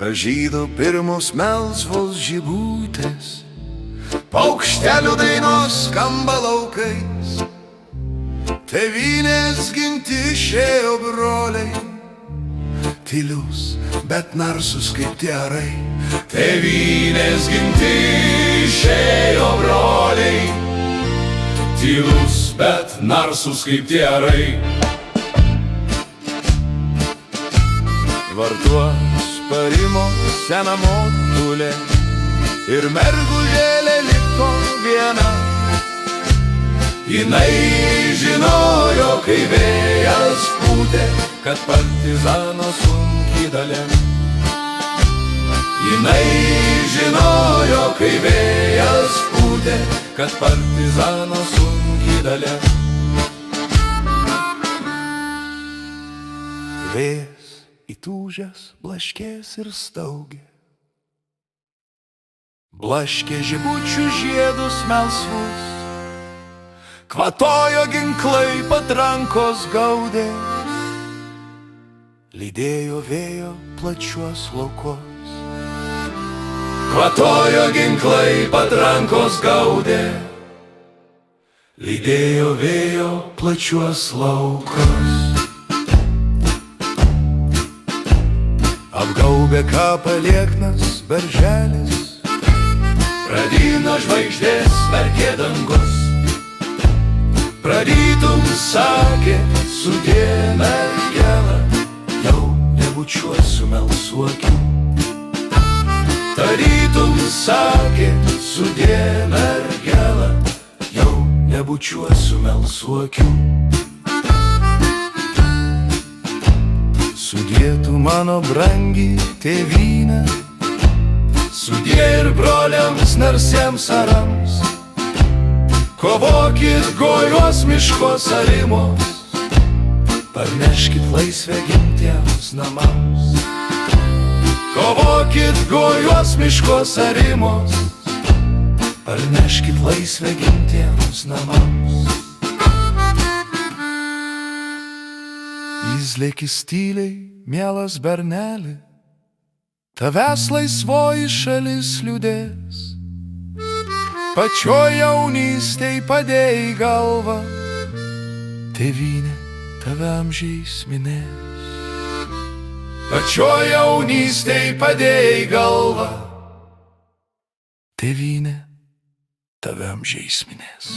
pražydo pirmos melsvos žibutės, paukštelių dainos skamba laukais, tėvynės ginti išėjo broliai, tylius, bet narsus kaip tie arai. Tėvynės ginti išėjo broliai, tylus, bet narsus kaip tie arai. Vartuos parimo sena motulė ir mergužėlė liko viena. Jinai žinojo, kai vėjas pūtė, kad partizano sunki dalia. Jinai žinojo, kai vėjas pūtė, kad partizano sunki dalia. Vėjas įtūžęs blaškės ir staugė, blaškė žibučių žiedus melsvus, kvatojo ginklai, patrankos gaudė, lydėjo vėjo plačiuos laukos. Kvatojo ginklai, patrankos gaudė, lydėjo vėjo plačiuos laukos. Apgaubė kapą lieknas berželis, pradino žvaigždės verkė dangus. Pradytum sakė, sudie mergelą, jau nebučiuosiu melsvų akių. Tarytum sakė, sudie mergelą, jau nebučiuosiu melsvų akių. Sudie tu mano brangi tėvynė, sudie ir broliams narsiems arams. Kovokit gojos miškos arimos, parneškit laisvę gimtiems namams. Kovokit gojos miškos arimos, parneškit laisvę gimtiems namams. Įzlėkis tyliai, mielas berneli, tavęs laisvoji šalis liūdės. Pačioj jaunystėj padėjai galvą, tėvynė tave amžiais minės. Pačioj jaunystėj padėjai galvą, tėvynė tave amžiais minės.